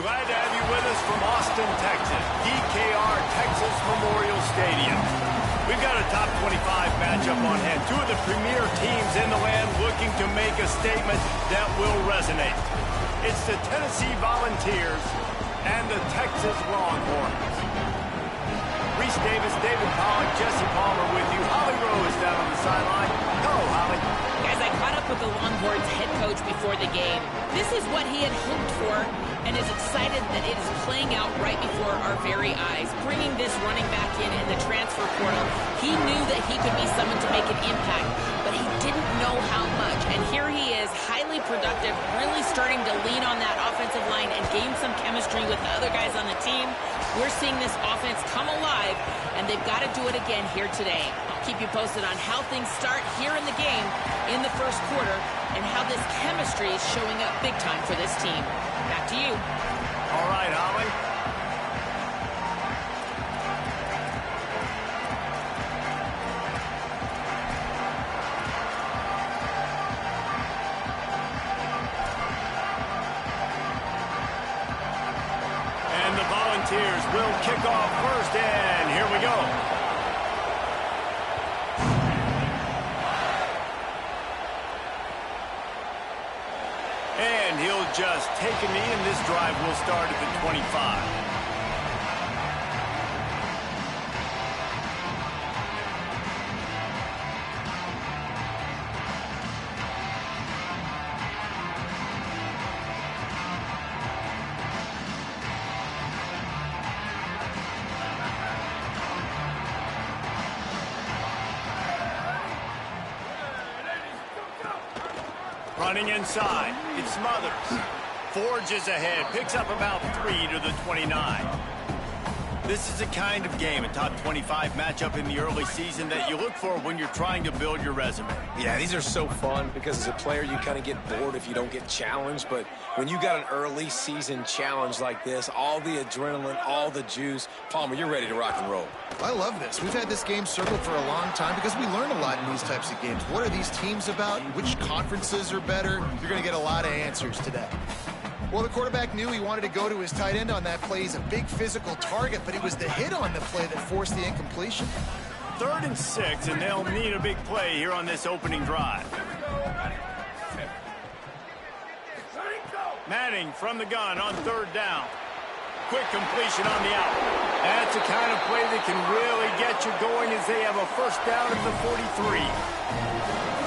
Glad to have you with us from Austin, Texas, DKR Texas Memorial Stadium. We've got a top 25 matchup on hand. Two of the premier teams in the land looking to make a statement that will resonate. It's the Tennessee Volunteers and the Texas Longhorns. Reese Davis, David Pollock, Jesse Palmer with you. Holly Rowe is down on the sideline. Hello, Holly. Guys, I caught up with the Longhorns head coach before the game. This is what he had hoped for and is excited that it is playing out right before our very eyes. Bringing this running back in the transfer portal, he knew that he could be someone to make an impact, but he didn't know how much. And here he is, highly productive, really starting to lean on that offensive line and gain some chemistry with the other guys on the team. We're seeing this offense come alive, and they've got to do it again here today. I'll keep you posted on how things start here in the game in the first quarter and how this chemistry is showing up big time for this team. Back to you. All right, Holly. And the Volunteers will kick off first, and here we go. And he'll just take a knee, and this drive will start at the 25. Running inside, it's Smothers. Forges ahead, picks up about 3 to the 29. This is the kind of game, a top 25 matchup in the early season that you look for when you're trying to build your resume. Yeah, these are so fun because as a player, you kind of get bored if you don't get challenged. But when you got an early season challenge like this, all the adrenaline, all the juice, Palmer, you're ready to rock and roll. I love this. We've had this game circled for a long time because we learn a lot in these types of games. What are these teams about? Which conferences are better? You're going to get a lot of answers today. Well, the quarterback knew he wanted to go to his tight end on that play. He's a big physical target, but it was the hit on the play that forced the incompletion. 3rd and 6, and they'll need a big play here on this opening drive. Manning from the gun on 3rd down. Quick completion on the out. That's the kind of play that can really get you going as they have a first down at the 43.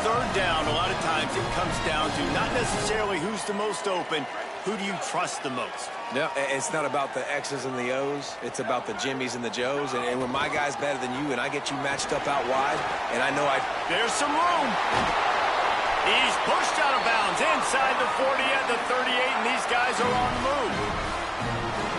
3rd down, a lot of times it comes down to not necessarily who's the most open, who do you trust the most? No, it's not about the X's and the O's. It's about the Jimmies and the Joes. And when my guy's better than you and I get you matched up out wide, and I know There's some room. He's pushed out of bounds inside the 40 at the 38, and these guys are on the move.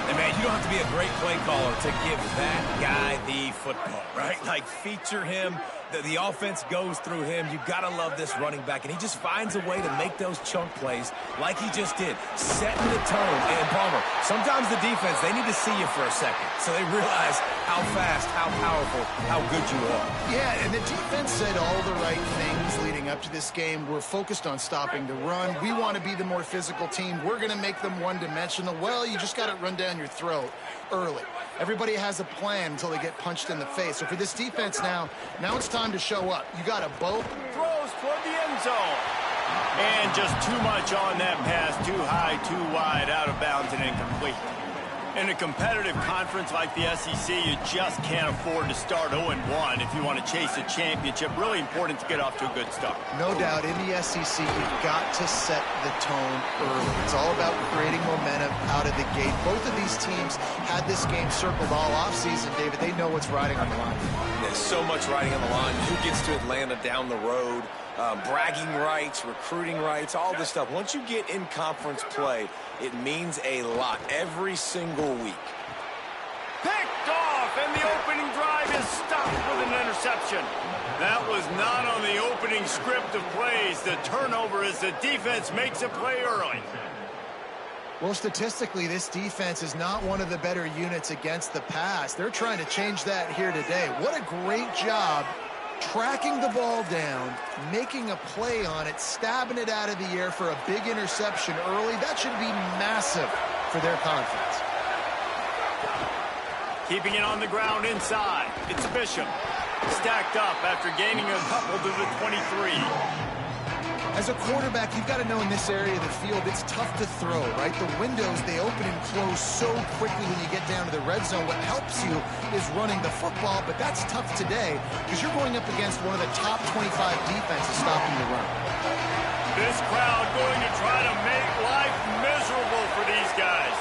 And, man, you don't have to be a great play caller to give that guy the football, right? Like, feature him. The offense goes through him. You got to love this running back. And he just finds a way to make those chunk plays like he just did, setting the tone. And, Palmer, sometimes the defense, they need to see you for a second so they realize how fast, how powerful, how good you are. Yeah, and the defense said all the right things leading up to this game. We're focused on stopping the run. We want to be the more physical team. We're going to make them one-dimensional. Well, you just got to run down your throat early. Everybody has a plan until they get punched in the face. So for this defense now it's time to show up. You got a boat. Throws toward the end zone. And just too much on that pass. Too high, too wide, out of bounds, and incomplete. In a competitive conference like the SEC, you just can't afford to start 0-1 if you want to chase a championship. Really important to get off to a good start. No doubt, in the SEC, you've got to set the tone early. It's all about creating momentum out of the gate. Both of these teams had this game circled all offseason, David. They know what's riding on the line. There's so much riding on the line. Who gets to Atlanta down the road? Bragging rights, recruiting rights, all this stuff. Once you get in conference play, it means a lot every single week. Picked off, and the opening drive is stopped with an interception. That was not on the opening script of plays. The turnover as the defense makes a play early. Well, statistically, this defense is not one of the better units against the pass. They're trying to change that here today. What a great job tracking the ball down, making a play on it, stabbing it out of the air for a big interception early. That should be massive for their confidence. Keeping it on the ground inside. It's Bishop. Stacked up after gaining a couple to the 23. As a quarterback, you've got to know in this area of the field, it's tough to throw, right? The windows, they open and close so quickly when you get down to the red zone. What helps you is running the football, but that's tough today because you're going up against one of the top 25 defenses stopping the run. This crowd going to try to make life miserable for these guys.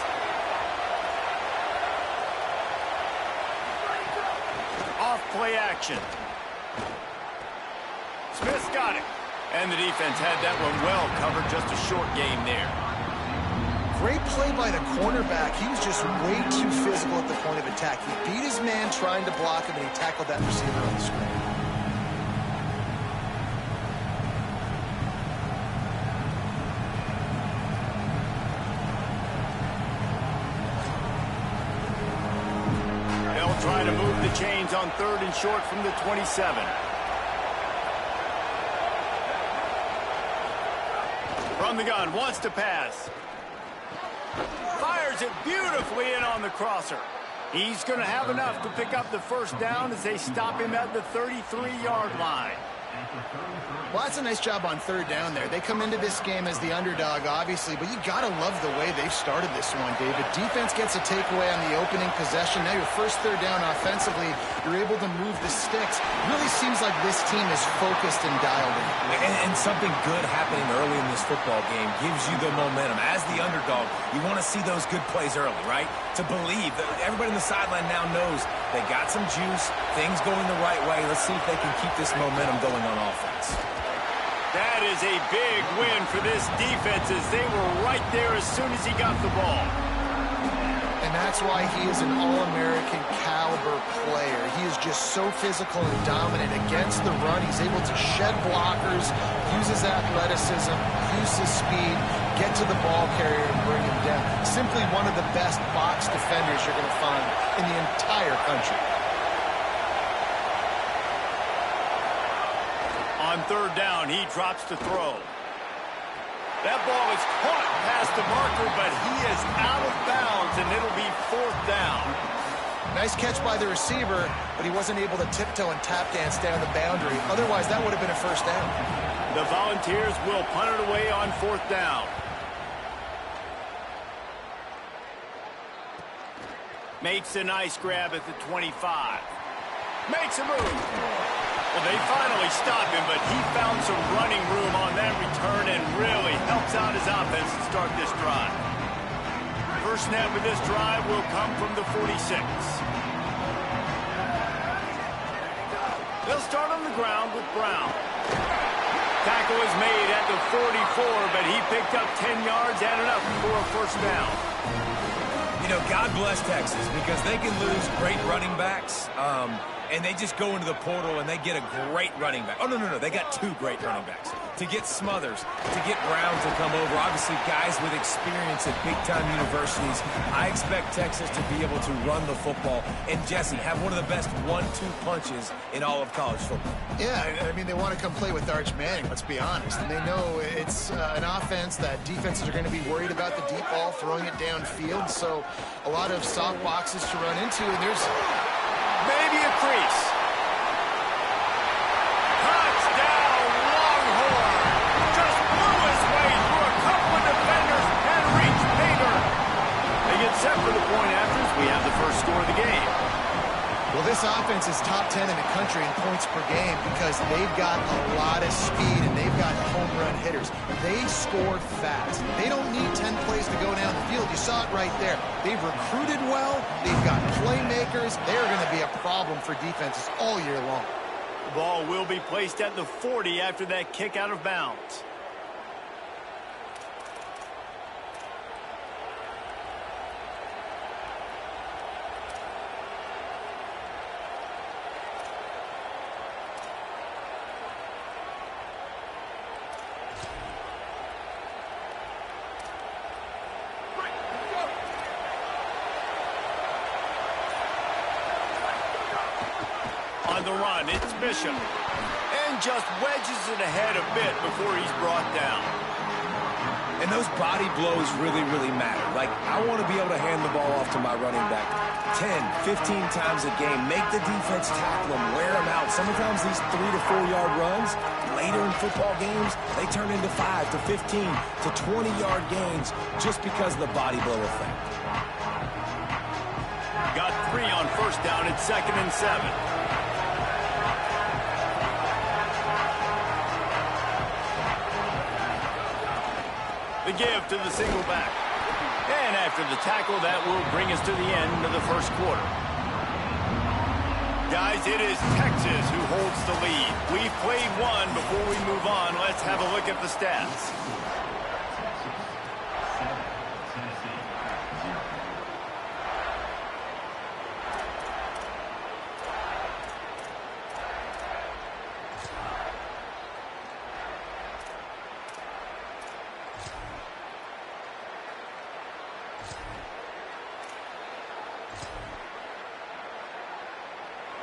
Off play action. Smith's got it. And the defense had that one well covered, just a short game there. Great play by the cornerback. He was just way too physical at the point of attack. He beat his man trying to block him, and he tackled that receiver on the screen. They'll try to move the chains on 3rd and short from the 27. From the gun, wants to pass. Fires it beautifully in on the crosser. He's going to have enough to pick up the first down as they stop him at the 33-yard line. Well, that's a nice job on 3rd down there. They come into this game as the underdog, obviously, but you got to love the way they've started this one, David. Defense gets a takeaway on the opening possession. Now your first 3rd down offensively, you're able to move the sticks. Really seems like this team is focused and dialed in. And something good happening early in this football game gives you the momentum. As the underdog, you want to see those good plays early, right? To believe that everybody on the sideline now knows they got some juice, things going the right way. Let's see if they can keep this momentum going on offense. That is a big win for this defense as they were right there as soon as he got the ball. And that's why he is an All-American caliber player. He is just so physical and dominant against the run. He's able to shed blockers, use his athleticism, use his speed, get to the ball carrier and bring him down. Simply one of the best box defenders you're going to find in the entire country. On 3rd down, he drops to throw. That ball is caught past the marker, but he is out of bounds, and it'll be 4th down. Nice catch by the receiver, but he wasn't able to tiptoe and tap dance down the boundary. Otherwise, that would have been a 1st down. The Volunteers will punt it away on 4th down. Makes a nice grab at the 25. Makes a move. Well, they finally stopped him, but he found some running room on that return and really helps out his offense to start this drive. First snap of this drive will come from the 46. They'll start on the ground with Brown. Tackle is made at the 44, but he picked up 10 yards and enough for a 1st down. You know, God bless Texas because they can lose great running backs, and they just go into the portal and they get a great running back. Oh, no, they got 2 great running backs. To get Smothers, to get Brown to come over, obviously guys with experience at big-time universities. I expect Texas to be able to run the football and, Jesse, have one of the best 1-2 punches in all of college football. Yeah, I mean, they want to come play with Arch Manning, let's be honest. And they know it's an offense that defenses are going to be worried about the deep ball, throwing it downfield. So a lot of soft boxes to run into, and there's maybe a crease. Touchdown, Longhorn. Just blew his way through a couple of defenders and reached Bader. They get set for the point after as we have the first score of the game. Well, this offense is top 10 in the country in points per game because they've got a lot of speed and they've got home run hitters. They score fast. They don't need 10 plays to go down the field. You saw it right there. They've recruited well. They've got playmakers. They're going to be a problem for defenses all year long. The ball will be placed at the 40 after that kick out of bounds. On the run, it's Bishop. And just wedges it ahead a bit before he's brought down. And those body blows really, really matter. Like, I want to be able to hand the ball off to my running back 10, 15 times a game. Make the defense tackle them, wear them out. Sometimes these 3 to 4 yard runs, later in football games, they turn into 5 to 15 to 20 yard gains just because of the body blow effect. Got 3 on first down at 2nd and 7. The give to the single back. And after the tackle, that will bring us to the end of the first quarter. Guys, it is Texas who holds the lead. We've played one. Before we move on, let's have a look at the stats.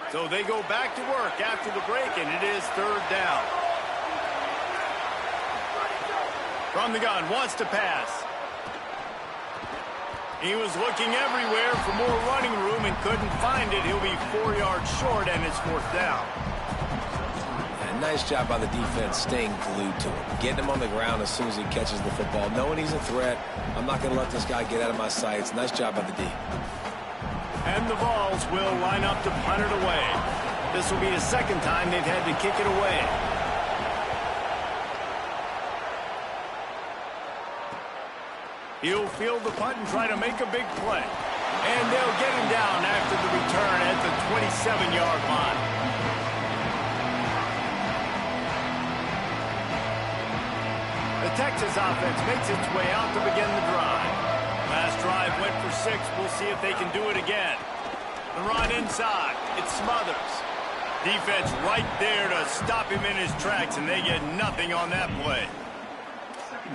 So they go back to work after the break, and it is 3rd down. From the gun, wants to pass. He was looking everywhere for more running room and couldn't find it. He'll be 4 yards short, and it's 4th down. And nice job by the defense staying glued to him. Getting him on the ground as soon as he catches the football. Knowing he's a threat, I'm not going to let this guy get out of my sights. Nice job by the D. And the Vols will line up to punt it away. This will be the 2nd time they've had to kick it away. He'll field the punt and try to make a big play. And they'll get him down after the return at the 27-yard line. The Texas offense makes its way out to begin the drive. Last drive went for 6. We'll see if they can do it again. The run inside. It Smothers. Defense right there to stop him in his tracks, and they get nothing on that play.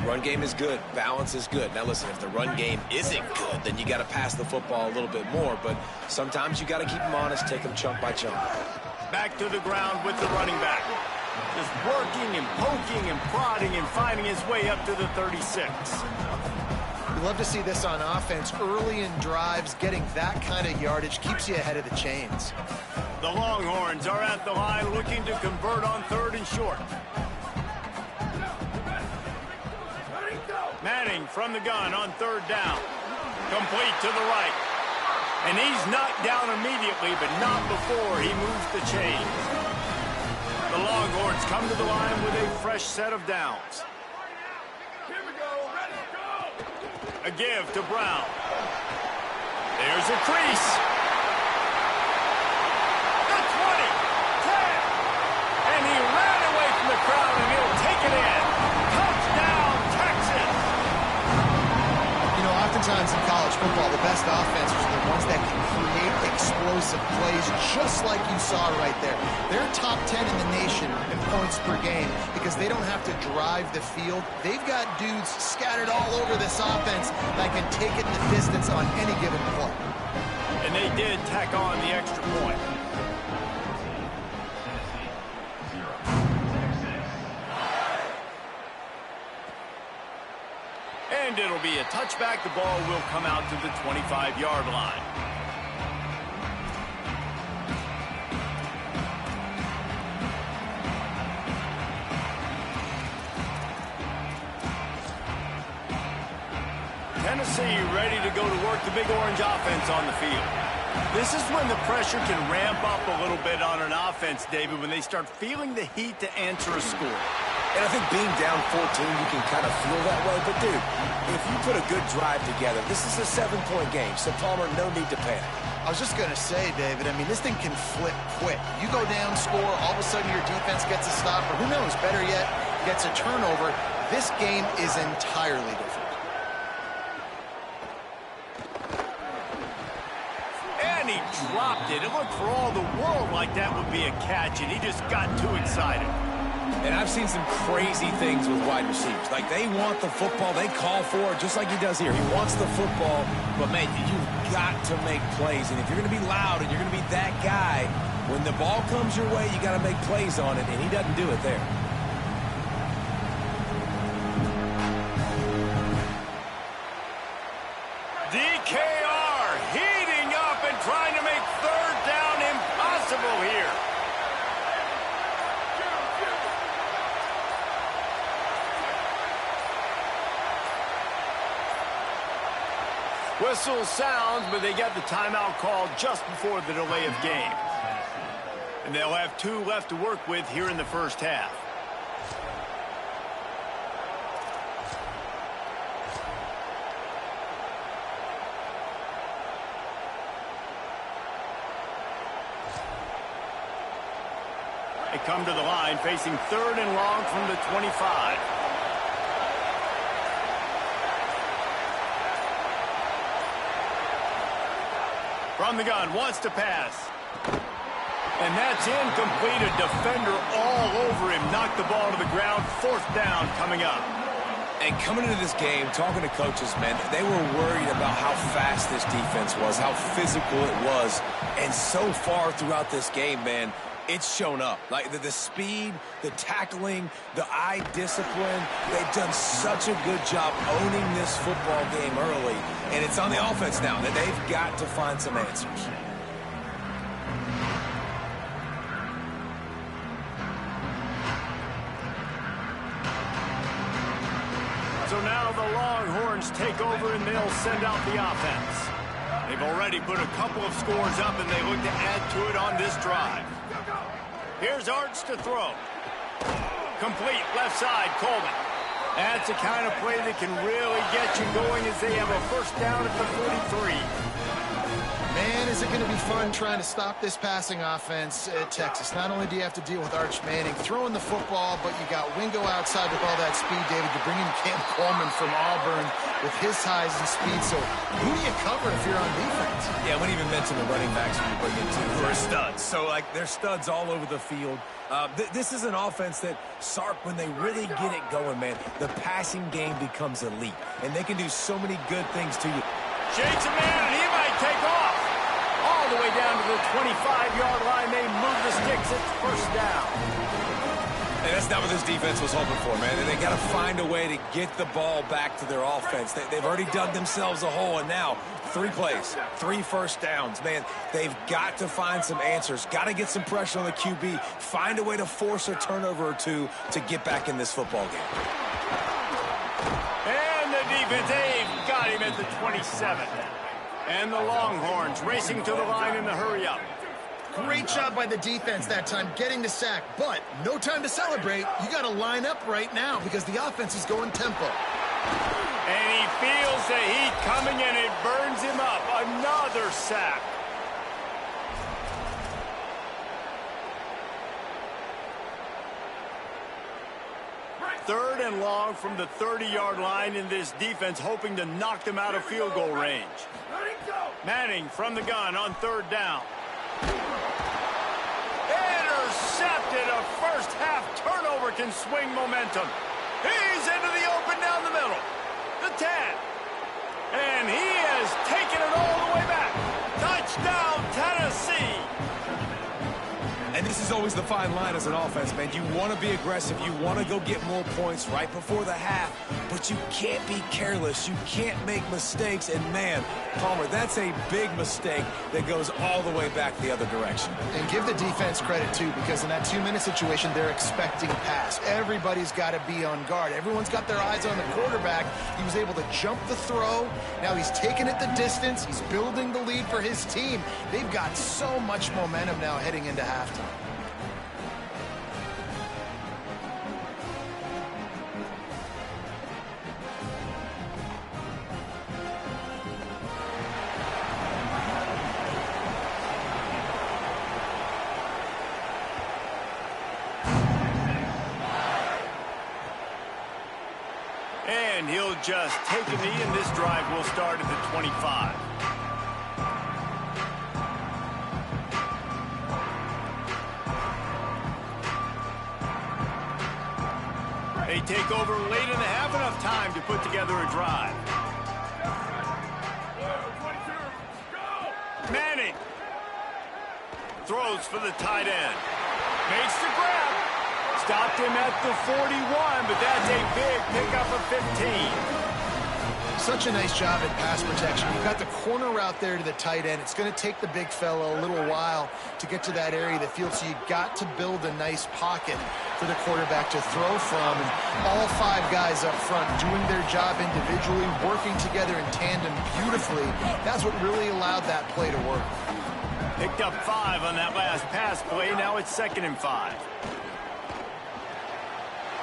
Run game is good. Balance is good. Now, listen, if the run game isn't good, then you got to pass the football a little bit more. But sometimes you got to keep them honest, take them chunk by chunk. Back to the ground with the running back. Just working and poking and prodding and finding his way up to the 36. We love to see this on offense. Early in drives, getting that kind of yardage keeps you ahead of the chains. The Longhorns are at the line looking to convert on 3rd and short. Manning from the gun on 3rd down. Complete to the right. And he's knocked down immediately, but not before he moves the chains. The Longhorns come to the line with a fresh set of downs. A give to Brown. There's a crease. The 20, 10. And he ran away from the crowd, and he'll take it in. Touchdown, Texas. You know, oftentimes in college football, the best offenses are the ones that can create explosive plays, just like you saw right there. They're top 10 in the nation in points per game because they don't have to drive the field. They've got dudes scattered all over this offense that can take it the distance on any given play. And they did tack on the extra point. And it'll be a touchback. The ball will come out to the 25-yard line. Tennessee ready to go to work the Big Orange offense on the field. This is when the pressure can ramp up a little bit on an offense, David, when they start feeling the heat to answer a score. And I think being down 14, you can kind of feel that way. But, dude, if you put a good drive together, this is a 7-point game. So, Palmer, no need to panic. I was just going to say, David, I mean, this thing can flip quick. You go down, score, all of a sudden your defense gets a stop, or who knows, better yet, gets a turnover. This game is entirely different. And he dropped it. It looked for all the world like that would be a catch, and he just got too excited. And I've seen some crazy things with wide receivers. Like, they want the football. They call for it, just like he does here. He wants the football. But, man, you've got to make plays. And if you're going to be loud and you're going to be that guy, when the ball comes your way, you got to make plays on it. And he doesn't do it there. Whistle sounds, but they got the timeout called just before the delay of game. And they'll have 2 left to work with here in the first half. They come to the line facing 3rd and long from the 25. From the gun, wants to pass. And that's incomplete. A defender all over him. Knocked the ball to the ground. 4th down coming up. And coming into this game, talking to coaches, man, they were worried about how fast this defense was, how physical it was. And so far throughout this game, man, it's shown up. Like the speed, the tackling, the eye discipline. They've done such a good job owning this football game early. And it's on the offense now that they've got to find some answers. So now the Longhorns take over and they'll send out the offense. They've already put a couple of scores up and they look to add to it on this drive. Here's Arch to throw. Complete, left side, Coleman. That's the kind of play that can really get you going as they have a 1st down at the 43. Man, is it going to be fun trying to stop this passing offense at Texas. Not only do you have to deal with Arch Manning throwing the football, but you got Wingo outside with all that speed, David. You bring in Cam Coleman from Auburn with his size and speed. So who do you cover if you're on defense? Yeah, we didn't even mention the running backs when you bring in two who are studs. So, like, they're studs all over the field. This is an offense that, Sark, when they really get it going, man, the passing game becomes elite. And they can do so many good things to you. Shakes a man, and he might take off. All the way down to the 25-yard line. They move the sticks. It's 1st down. And that's not what this defense was hoping for, man. They got to find a way to get the ball back to their offense. They've already dug themselves a hole, and now 3 plays, 3 1st downs. Man, they've got to find some answers. Got to get some pressure on the QB. Find a way to force a turnover or 2 to get back in this football game. And the defense, they've got him at the 27. And the Longhorns racing to the line in the hurry-up. Great job by the defense that time, getting the sack. But no time to celebrate. You got to line up right now because the offense is going tempo. And he feels the heat coming, and it burns him up. Another sack. Third and long from the 30-yard line in this defense, hoping to knock them out of field goal range. Manning from the gun on 3rd down. Intercepted. A 1st half turnover can swing momentum. He's into the open down the middle. The 10. And he has taken it all the way back. Touchdown, Tennessee. And this is always the fine line as an offense, man. You want to be aggressive. You want to go get more points right before the half, but you can't be careless. You can't make mistakes. And, man, Palmer, that's a big mistake that goes all the way back the other direction. And give the defense credit, too, because in that 2-minute situation, they're expecting pass. Everybody's got to be on guard. Everyone's got their eyes on the quarterback. He was able to jump the throw. Now he's taking it the distance. He's building the lead for his team. They've got so much momentum now heading into halftime. And he'll just take a knee, and this drive will start at the 25. They take over late in the half, enough time to put together a drive. Manning throws for the tight end. Makes the grab. Stopped him at the 41, but that's a big pickup of 15. Such a nice job at pass protection. You've got the corner route there to the tight end. It's going to take the big fella a little while to get to that area of the field, so you got to build a nice pocket for the quarterback to throw from. And all 5 guys up front doing their job individually, working together in tandem beautifully. That's what really allowed that play to work. Picked up 5 on that last pass play. Now it's 2nd and 5.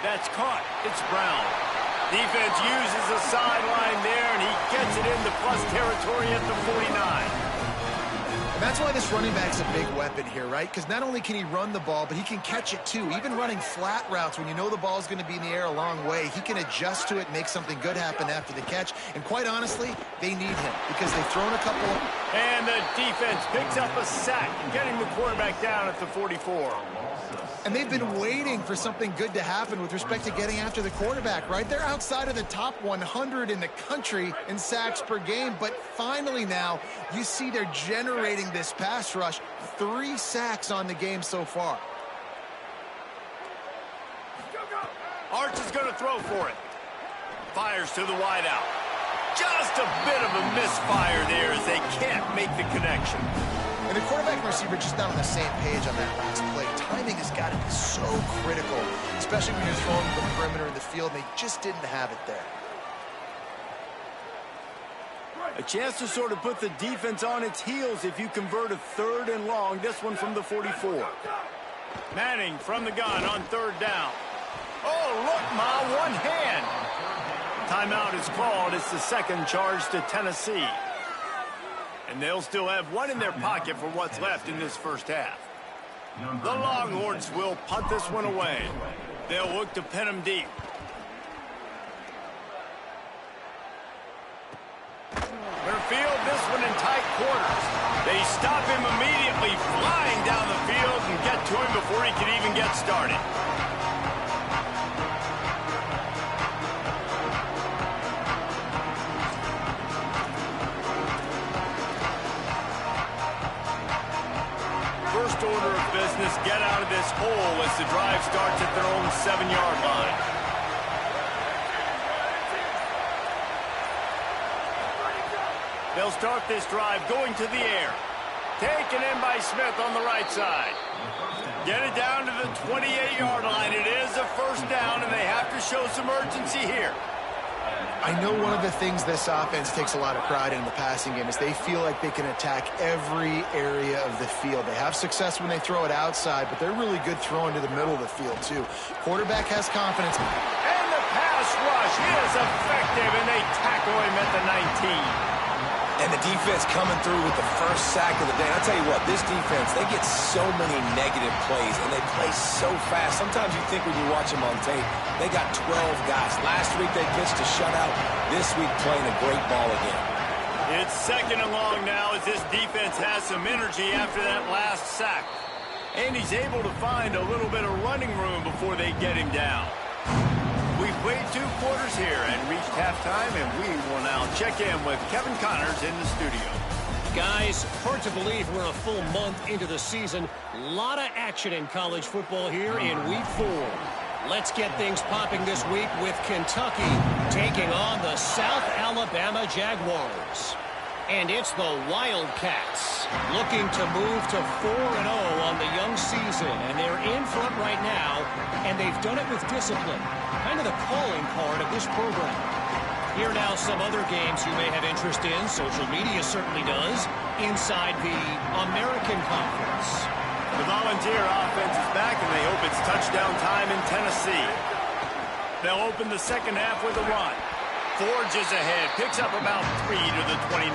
That's caught. It's Brown. Defense uses the sideline there, and he gets it into plus territory at the 49. And that's why this running back's a big weapon here, right? Because not only can he run the ball, but he can catch it too. Even running flat routes when you know the ball's going to be in the air a long way, he can adjust to it, make something good happen after the catch. And quite honestly, they need him because they've thrown a couple of... And the defense picks up a sack, getting the quarterback down at the 44. And they've been waiting for something good to happen with respect to getting after the quarterback, right? They're outside of the top 100 in the country in sacks per game, but finally now you see they're generating this pass rush. 3 sacks on the game so far. Arch is going to throw for it. Fires to the wideout. Just a bit of a misfire there as they can't make the connection. And the quarterback and receiver just not on the same page on that last play. Timing has got to be so critical, especially when you're throwing to the perimeter in the field, and they just didn't have it there. A chance to sort of put the defense on its heels if you convert a 3rd and long. This one from the 44. Manning from the gun on 3rd down. Oh, look, Ma, one hand. Timeout is called. It's the 2nd charge to Tennessee. And they'll still have 1 in their pocket for what's left in this first half. The Longhorns will punt this one away. They'll look to pin him deep. They'll field this one in tight quarters. They stop him immediately, flying down the field, and get to him before he can even get started. First order of business, get out of this hole as the drive starts at their own 7-yard line. They'll start this drive going to the air. Taken in by Smith on the right side. Get it down to the 28-yard line. It is a first down, and they have to show some urgency here. I know one of the things this offense takes a lot of pride in the passing game is they feel like they can attack every area of the field. They have success when they throw it outside, but they're really good throwing to the middle of the field, too. Quarterback has confidence. And the pass rush is effective, and they tackle him at the 19. And the defense coming through with the first sack of the day. I'll tell you what, this defense, they get so many negative plays, and they play so fast. Sometimes you think when you watch them on tape, they got 12 guys. Last week they pitched a shutout. This week playing a great ball again. It's 2nd and long now as this defense has some energy after that last sack. And he's able to find a little bit of running room before they get him down. We've played 2 quarters here and reached halftime, and we will now check in with Kevin Connors in the studio. Guys, hard to believe we're a full month into the season. A lot of action in college football here in Week 4. Let's get things popping this week with Kentucky taking on the South Alabama Jaguars. And it's the Wildcats looking to move to 4-0 on the young season. And they're in front right now, and they've done it with discipline. Kind of the calling card of this program. Here now some other games you may have interest in. Social media certainly does. Inside the American Conference. The Volunteer offense is back, and they hope it's touchdown time in Tennessee. They'll open the second half with a run. Forges ahead, picks up about 3 to the 29.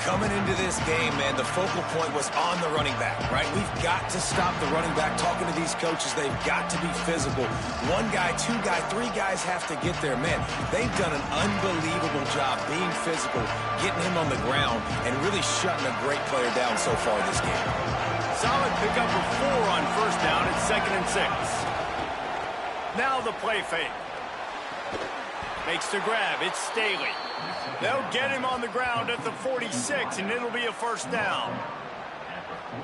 Coming into this game, man, the focal point was on the running back, right? We've got to stop the running back. Talking to these coaches, they've got to be physical. 1 guy, 2 guy, 3 guys have to get there. Man, they've done an unbelievable job being physical, getting him on the ground, and really shutting a great player down so far this game. Solid pickup of 4 on first down. It's 2nd and 6. Now the play fake. Makes the grab. It's Staley. They'll get him on the ground at the 46, and it'll be a first down.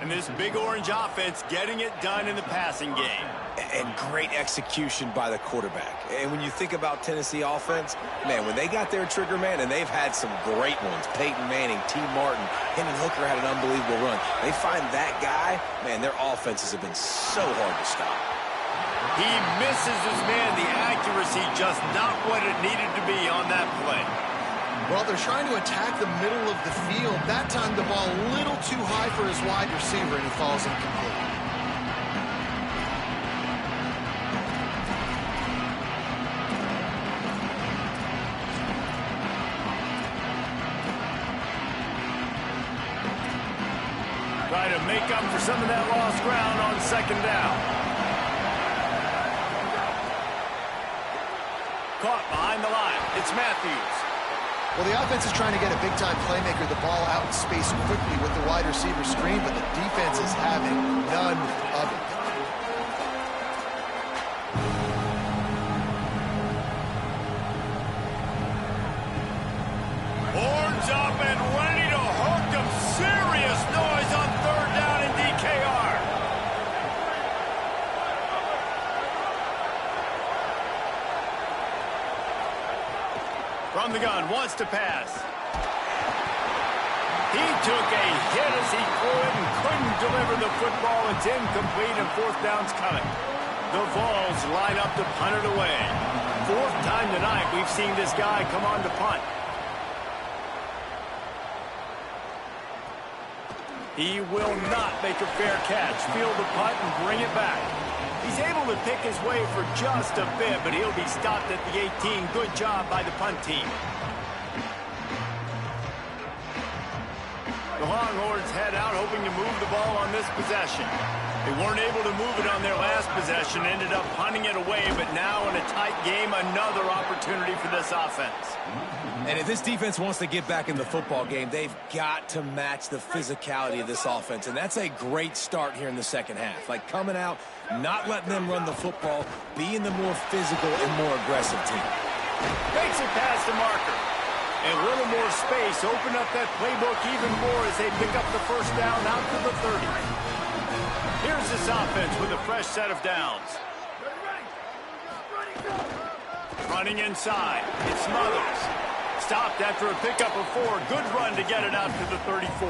And this big orange offense getting it done in the passing game. And great execution by the quarterback. And when you think about Tennessee offense, man, when they got their trigger man, and they've had some great ones, Peyton Manning, T. Martin, Hendon Hooker had an unbelievable run. They find that guy, man, their offenses have been so hard to stop. He misses his man. The accuracy just not what it needed to be on that play. Well, they're trying to attack the middle of the field. That time the ball a little too high for his wide receiver, and he falls incomplete. Try to make up for some of that lost ground on second down. Caught behind the line. It's Matthews. Well, the offense is trying to get a big-time playmaker the ball out in space quickly with the wide receiver screen, but the defense is having none of it. Horns up and ready to hook them. Serious noise on third down in DKR. From the gun, wants to pass. He took a hit as he could and couldn't deliver the football. It's incomplete and fourth down's coming. The Vols line up to punt it away. Fourth time tonight we've seen this guy come on to punt. He will not make a fair catch. Field the punt and bring it back. He's able to pick his way for just a bit, but he'll be stopped at the 18. Good job by the punt team. The Longhorns head out hoping to move the ball on this possession. They weren't able to move it on their last possession, ended up punting it away, but now in a tight game, another opportunity for this offense. And if this defense wants to get back in the football game, they've got to match the physicality of this offense. And that's a great start here in the second half. Like coming out, not letting them run the football, being the more physical and more aggressive team. Makes it past the marker. And a little more space. Open up that playbook even more as they pick up the first down out to the 30. Here's this offense with a fresh set of downs. Running inside. It's Smothers. Stopped after a pickup of 4. Good run to get it out to the 34.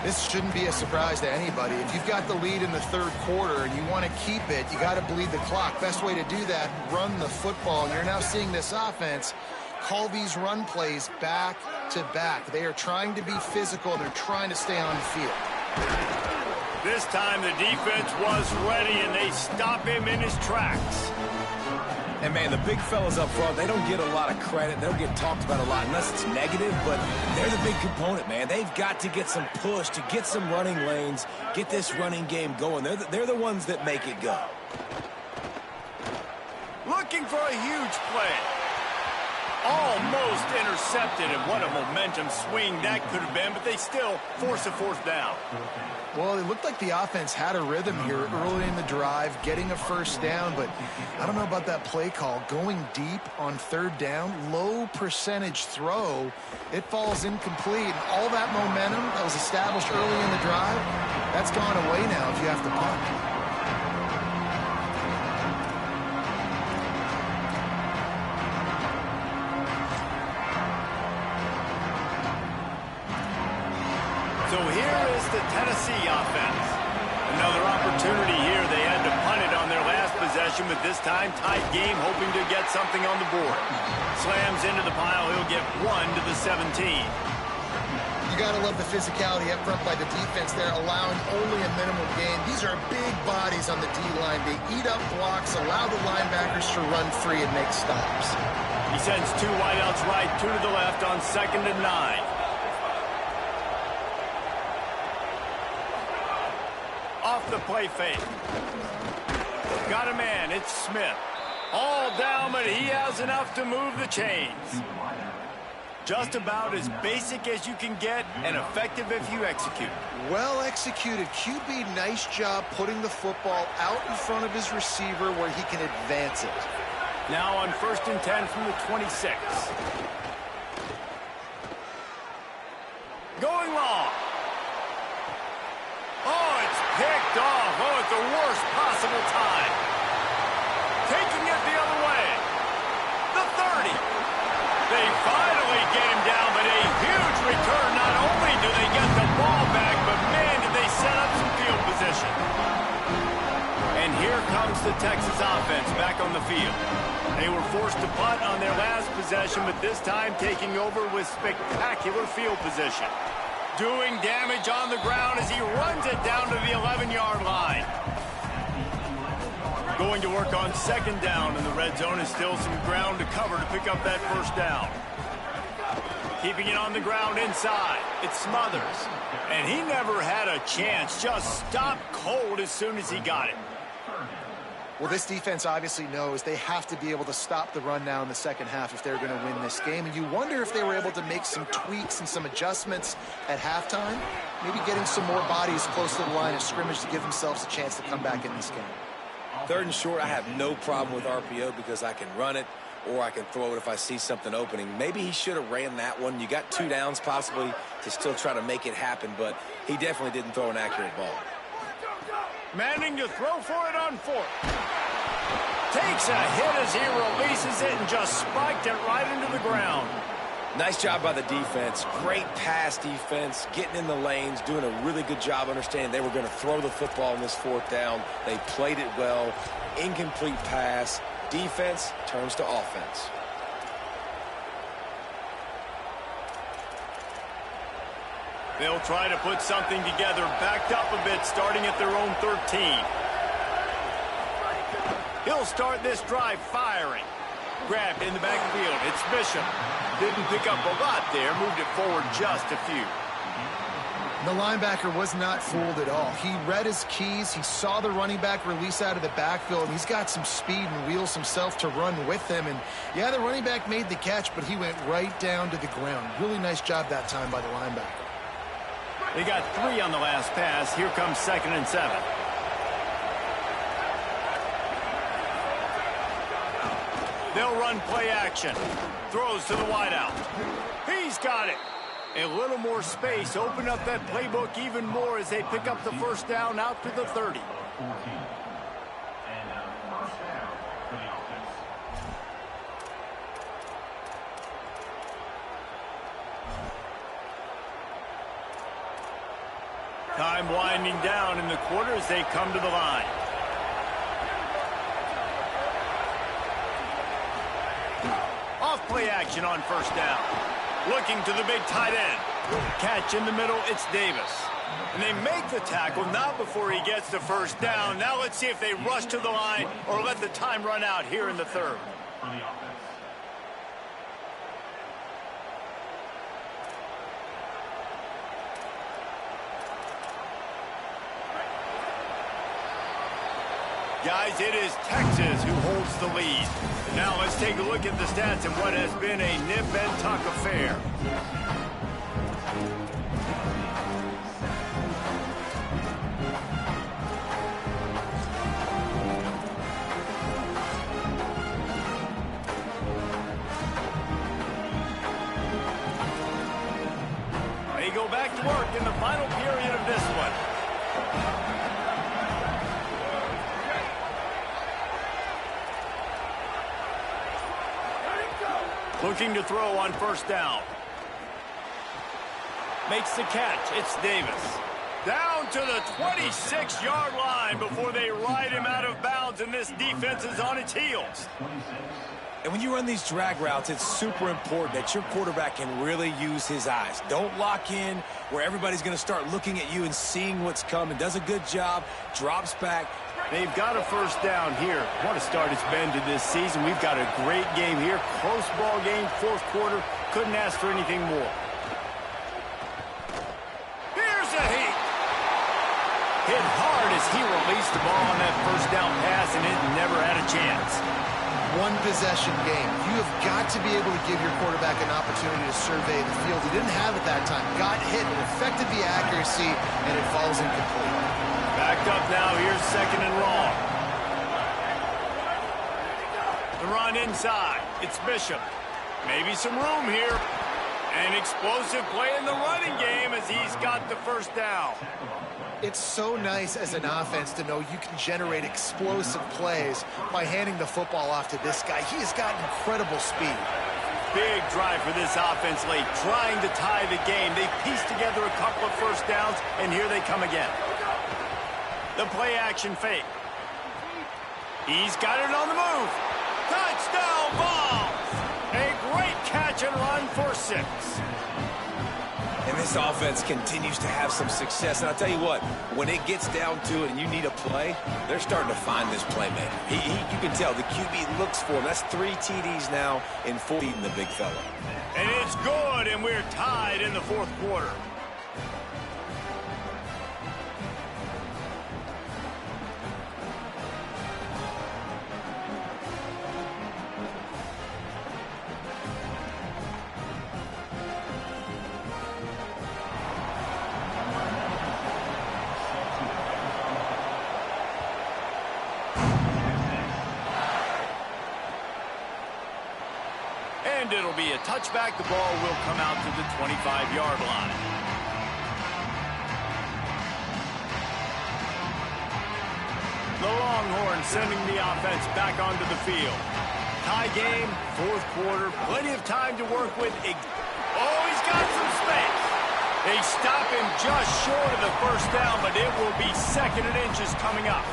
This shouldn't be a surprise to anybody. If you've got the lead in the third quarter and you want to keep it, you got to bleed the clock. Best way to do that, run the football. And you're now seeing this offense call these run plays back to back. They are trying to be physical, and they're trying to stay on the field. This time the defense was ready, and they stop him in his tracks. And, man, the big fellas up front, they don't get a lot of credit. They don't get talked about a lot unless it's negative, but they're the big component, man. They've got to get some push to get some running lanes, get this running game going. They're the ones that make it go. Looking for a huge play. Almost intercepted, and what a momentum swing that could have been, but they still force a fourth down. Well, it looked like the offense had a rhythm here early in the drive, getting a first down, but I don't know about that play call. Going deep on third down, low percentage throw, it falls incomplete. And all that momentum that was established early in the drive, that's gone away now if you have to punt. So here is the Tennessee offense. Another opportunity here. They had to punt it on their last possession, but this time tight game, hoping to get something on the board. Slams into the pile. He'll get 1 to the 17. You got to love the physicality up front by the defense there, allowing only a minimum gain. These are big bodies on the D-line. They eat up blocks, allow the linebackers to run free and make stops. He sends 2 wideouts right, 2 to the left on 2nd and 9. Off the play fake. Got a man. It's Smith. All down, but he has enough to move the chains. Just about as basic as you can get and effective if you execute. Well executed. QB, nice job putting the football out in front of his receiver where he can advance it. Now on 1st and 10 from the 26. Going long. picked off. Oh, at the worst possible time. Taking it the other way. The 30. They finally get him down, but a huge return. Not only do they get the ball back, but man, did they set up some field position. And here comes the Texas offense back on the field. They were forced to punt on their last possession, but this time taking over with spectacular field position. Doing damage on the ground as he runs it down to the 11-yard line. Going to work on second down in the red zone is still some ground to cover to pick up that first down. Keeping it on the ground inside. It's Smothers. And he never had a chance. Just stopped cold as soon as he got it. Well, this defense obviously knows they have to be able to stop the run now in the second half if they're going to win this game. And you wonder if they were able to make some tweaks and some adjustments at halftime, maybe getting some more bodies close to the line of scrimmage to give themselves a chance to come back in this game. Third and short, I have no problem with RPO because I can run it or I can throw it if I see something opening. Maybe he should have ran that one. You got 2 downs possibly to still try to make it happen, but he definitely didn't throw an accurate ball. Manning to throw for it on 4th. Takes a hit as he releases it and just spiked it right into the ground. Nice job by the defense. Great pass defense, getting in the lanes, doing a really good job understanding they were going to throw the football in this 4th down. They played it well. Incomplete pass. Defense turns to offense. They'll try to put something together, backed up a bit, starting at their own 13. He'll start this drive firing. Grabbed in the backfield. It's Bishop. Didn't pick up a lot there. Moved it forward just a few. The linebacker was not fooled at all. He read his keys. He saw the running back release out of the backfield. He's got some speed and wheels himself to run with him. And, yeah, the running back made the catch, but he went right down to the ground. Really nice job that time by the linebacker. They got 3 on the last pass. Here comes 2nd and 7. They'll run play action. Throws to the wideout. He's got it. A little more space. Open up that playbook even more as they pick up the first down out to the 30. Time winding down in the quarter as they come to the line. Off play action on first down. Looking to the big tight end. Catch in the middle, it's Davis. And they make the tackle, not before he gets the first down. Now let's see if they rush to the line or let the time run out here in the 3rd. Guys, it is Texas who holds the lead. Now let's take a look at the stats and what has been a nip and tuck affair. They go back to work in the final period of this one. Looking to throw on first down. Makes the catch. It's Davis. Down to the 26-yard line before they ride him out of bounds, and this defense is on its heels. And when you run these drag routes, it's super important that your quarterback can really use his eyes. Don't lock in where everybody's going to start looking at you and seeing what's coming. Does a good job, drops back. They've got a first down here. What a start it's been to this season. We've got a great game here. Close ball game, 4th quarter. Couldn't ask for anything more. Here's a heat. Hit hard as he released the ball on that first down pass, and it never had a chance. One possession game. You have got to be able to give your quarterback an opportunity to survey the field. He didn't have it that time. Got hit, it affected the accuracy, and it falls incomplete. Backed up now. Here's 2nd and long. The run inside. It's Bishop. Maybe some room here. An explosive play in the running game as he's got the first down. It's so nice as an offense to know you can generate explosive plays by handing the football off to this guy. He has got incredible speed. Big drive for this offense late, trying to tie the game. They pieced together a couple of first downs, and here they come again. The play action fake. He's got it on the move. Touchdown ball! A great catch and run for 6. And this offense continues to have some success. And I'll tell you what, when it gets down to it and you need a play, they're starting to find this playmaker. You can tell the QB looks for him. That's 3 TDs now in 4 beating the big fella. And it's good, and we're tied in the 4th quarter. And it'll be a touchback. The ball will come out to the 25-yard line. The Longhorns sending the offense back onto the field. Tie game, 4th quarter, plenty of time to work with. Oh, he's got some space. They stop him just short of the first down, but it will be 2nd and inches coming up.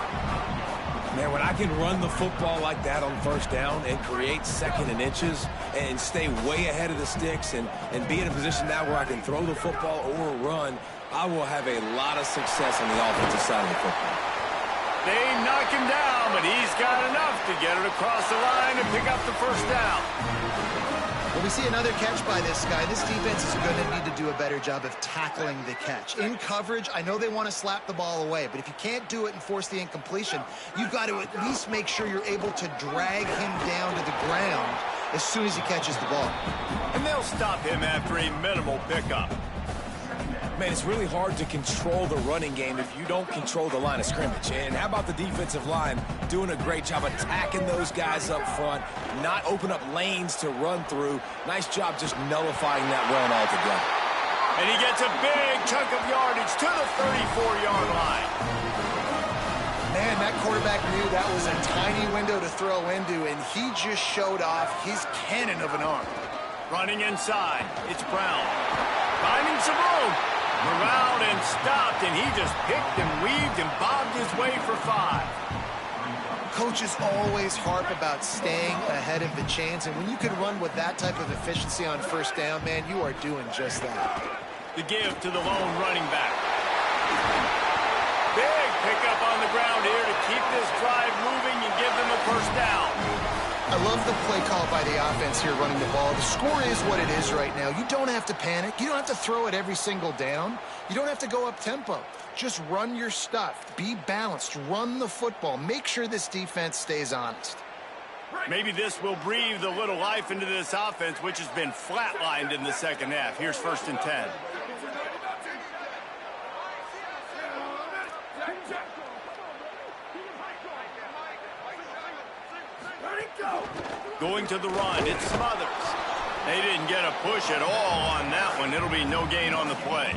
Man, when I can run the football like that on first down and create 2nd and inches and stay way ahead of the sticks and be in a position now where I can throw the football or run, I will have a lot of success on the offensive side of the football. They knock him down, but he's got enough to get it across the line and pick up the first down. When we see another catch by this guy, this defense is going to need to do a better job of tackling the catch. In coverage, I know they want to slap the ball away, but if you can't do it and force the incompletion, you've got to at least make sure you're able to drag him down to the ground as soon as he catches the ball. And they'll stop him after a minimal pickup. Man, it's really hard to control the running game if you don't control the line of scrimmage. And how about the defensive line doing a great job attacking those guys up front, not open up lanes to run through. Nice job just nullifying that run altogether. And he gets a big chunk of yardage to the 34-yard line. Man, that quarterback knew that was a tiny window to throw into, and he just showed off his cannon of an arm. Running inside, it's Brown. Finding some room. Around and stopped, and he just picked and weaved and bobbed his way for 5. Coaches always harp about staying ahead of the chains, and when you can run with that type of efficiency on first down, man, you are doing just that. The give to the lone running back. Big pickup on the ground here to keep this drive moving and give them a first down. I love the play call by the offense here running the ball. The score is what it is right now. You don't have to panic. You don't have to throw it every single down. You don't have to go up tempo. Just run your stuff. Be balanced. Run the football. Make sure this defense stays honest. Maybe this will breathe a little life into this offense, which has been flatlined in the second half. Here's 1st and 10. Going to the run, it's Smothers. They didn't get a push at all on that one. It'll be no gain on the play.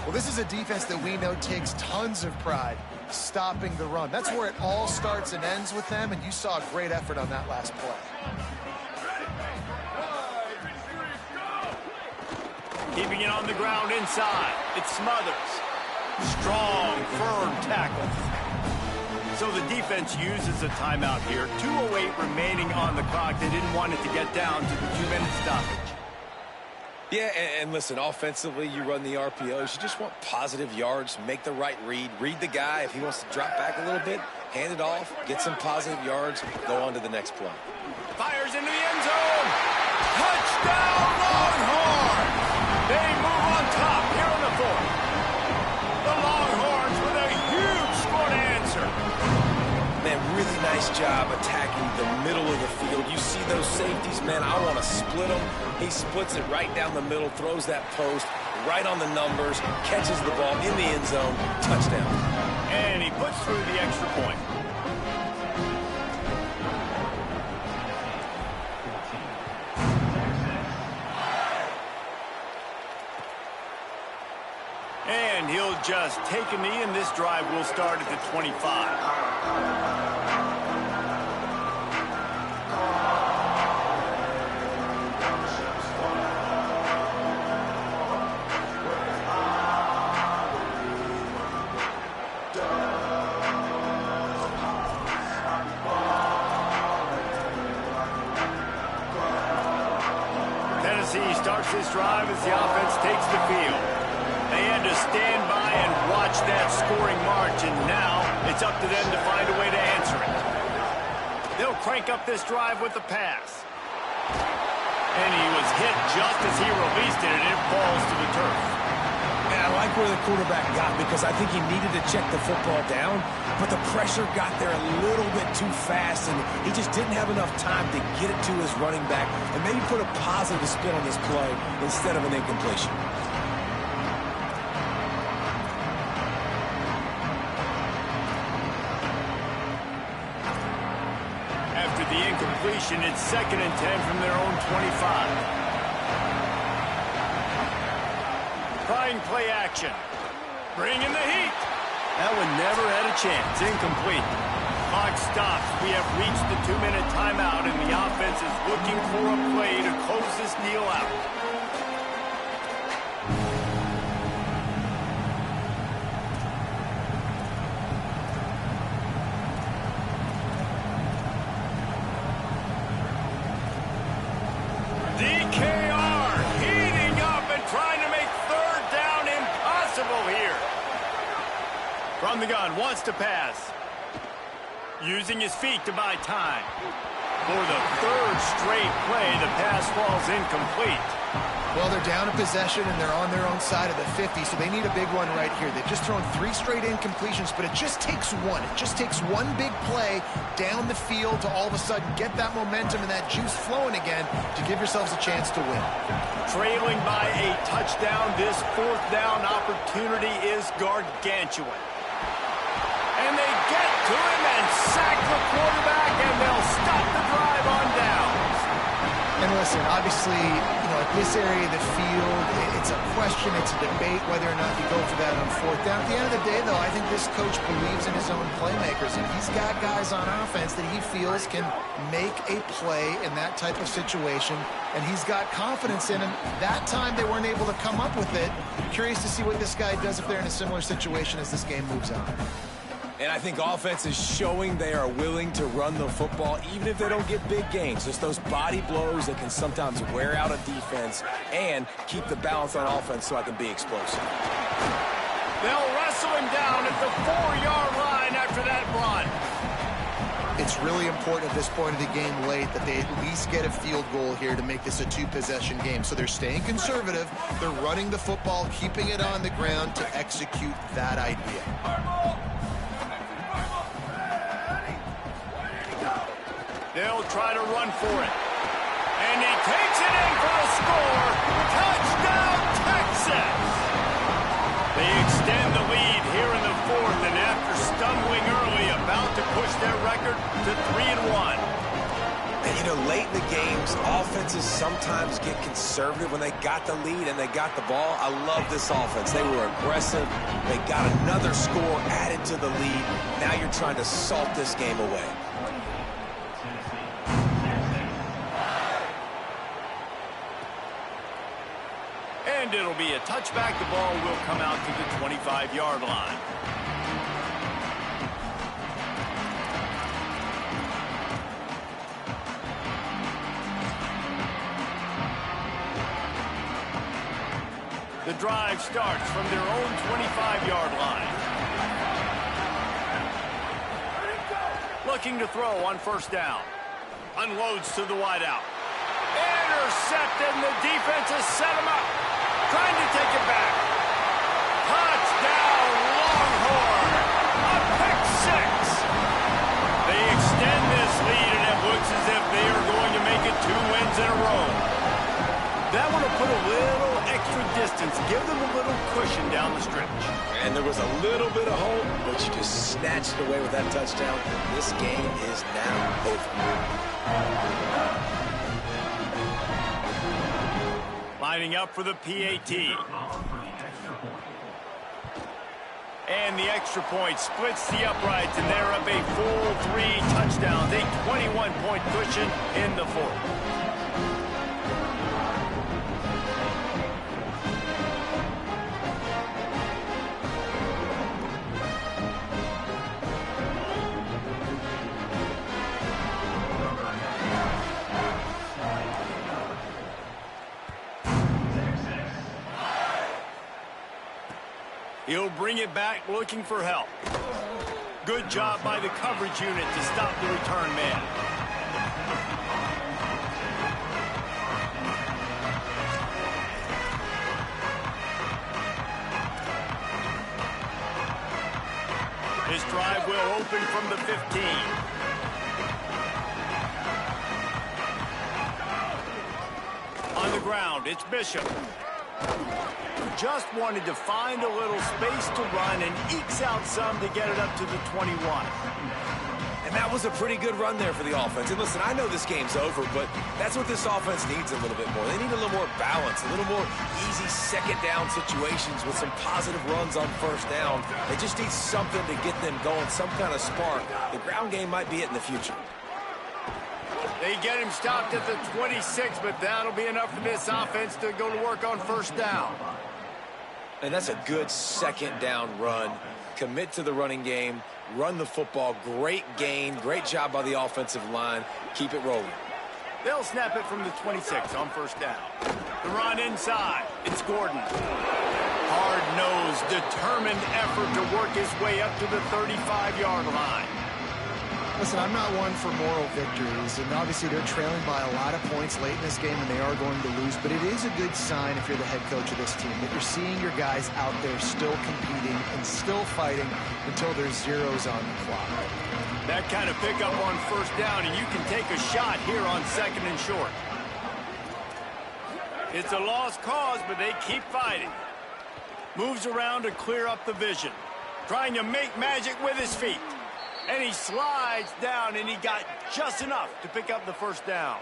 Well, this is a defense that we know takes tons of pride stopping the run. That's where it all starts and ends with them, and you saw a great effort on that last play. Keeping it on the ground inside, it's Smothers. Strong, firm tackle. So the defense uses a timeout here. 2:08 remaining on the clock. They didn't want it to get down to the 2-minute stoppage. Yeah, and listen, offensively, you run the RPOs. You just want positive yards, make the right read. Read the guy. If he wants to drop back a little bit, hand it off, get some positive yards, go on to the next play. Fires into the end zone. Touchdown, Longhorns! They move on top here in the 4th. The Longhorns with a huge score to answer. Man, really nice job attacking the middle of the field. You see those safeties, man, I want to split them. He splits it right down the middle, throws that post right on the numbers, catches the ball in the end zone, touchdown. And he puts through the extra point. And he'll just take a knee, and this drive will start at the 25. Tennessee starts this drive as the offense takes the field. They had to stand by and watch that scoring march, and now it's up to them to find a way to answer it. They'll crank up this drive with the pass. And he was hit just as he released it, and it falls to the turf. And I like where the quarterback got, because I think he needed to check the football down, but the pressure got there a little bit too fast, and he just didn't have enough time to get it to his running back and maybe put a positive spin on this play instead of an incompletion. After the incompletion, it's 2nd and 10 from their own 25. Trying play action. Bring in the heat. That one never had a chance. Incomplete. Clock stops. We have reached the 2-minute timeout, and the offense is looking for a play to close this deal out. DKR heating up and trying to make 3rd down impossible here. From the gun, wants to pass. Using his feet to buy time. For the 3rd straight play, the pass falls incomplete. Well, they're down a possession, and they're on their own side of the 50, so they need a big one right here. They've just thrown 3 straight incompletions, but it just takes one. It just takes one big play down the field to all of a sudden get that momentum and that juice flowing again to give yourselves a chance to win. Trailing by a touchdown, this 4th down opportunity is gargantuan. And they get to him and sack the quarterback, and they'll stop the drive on downs. And listen, obviously, at this area of the field, it's a question, it's a debate whether or not you go for that on 4th down. At the end of the day, though, I think this coach believes in his own playmakers, and he's got guys on offense that he feels can make a play in that type of situation, and he's got confidence in him. That time they weren't able to come up with it. Curious to see what this guy does if they're in a similar situation as this game moves on. And I think offense is showing they are willing to run the football, even if they don't get big gains. Just those body blows that can sometimes wear out a defense and keep the balance on offense so I can be explosive. They'll wrestle him down at the 4-yard line after that run. It's really important at this point of the game late that they at least get a field goal here to make this a 2-possession game. So they're staying conservative. They're running the football, keeping it on the ground to execute that idea. They'll try to run for it. And he takes it in for a score. Touchdown, Texas! They extend the lead here in the 4th, and after stumbling early, about to push their record to 3-1. And, late in the games, offenses sometimes get conservative when they got the lead and they got the ball. I love this offense. They were aggressive. They got another score added to the lead. Now you're trying to salt this game away. And it'll be a touchback. The ball will come out to the 25-yard line. The drive starts from their own 25-yard line. Looking to throw on 1st down. Unloads to the wideout. Intercepted, and the defense has set him up. Trying to take it back. Touchdown, Longhorn. A pick 6. They extend this lead, and it looks as if they are going to make it 2 wins in a row. That one will put a little extra distance, give them a little cushion down the stretch. And there was a little bit of hope, but you just snatched it away with that touchdown. This game is now over. Lining up for the PAT. And the extra point splits the uprights, and they're up a full 3 touchdowns, a 21-point cushion in the fourth. He'll bring it back looking for help. Good job by the coverage unit to stop the return man. This drive will open from the 15. On the ground, it's Bishop. Just wanted to find a little space to run and ekes out some to get it up to the 21. And that was a pretty good run there for the offense. And listen, I know this game's over, but that's what this offense needs a little bit more. They need a little more balance, a little more easy second down situations with some positive runs on first down. They just need something to get them going, some kind of spark. The ground game might be it in the future. They get him stopped at the 26, but that'll be enough for this offense to go to work on first down. And that's a good second down run. Commit to the running game, run the football. Great gain, great job by the offensive line. Keep it rolling. They'll snap it from the 26 on first down. The run inside. It's Gordon. Hard-nosed, determined effort to work his way up to the 35-yard line. Listen, I'm not one for moral victories, and obviously they're trailing by a lot of points late in this game, and they are going to lose, but it is a good sign if you're the head coach of this team that you're seeing your guys out there still competing and still fighting until there's zeros on the clock. That kind of pickup on first down, and you can take a shot here on second and short. It's a lost cause, but they keep fighting. Moves around to clear up the vision. Trying to make magic with his feet. And he slides down, and he got just enough to pick up the first down.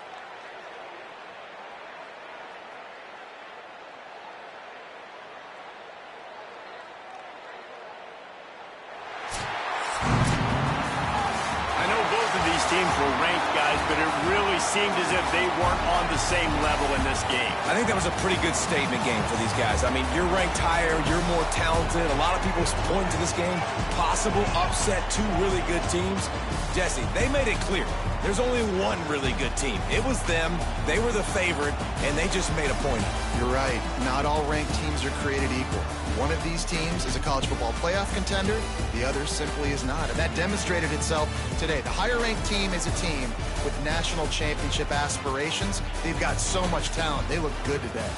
I know both of these teams were ranked, guys, but it really seemed as if they weren't on the same level in this game. I think that was a pretty good statement game for these guys. I mean, you're ranked higher, you're more talented. A lot of people point to this game. Possible upset, 2 really good teams. Jesse, they made it clear. There's only one really good team. It was them. They were the favorite, and they just made a point. You're right. Not all ranked teams are created equal. One of these teams is a college football playoff contender. The other simply is not. And that demonstrated itself today. The higher-ranked team is a team with national championship aspirations. They've got so much talent. They look good today.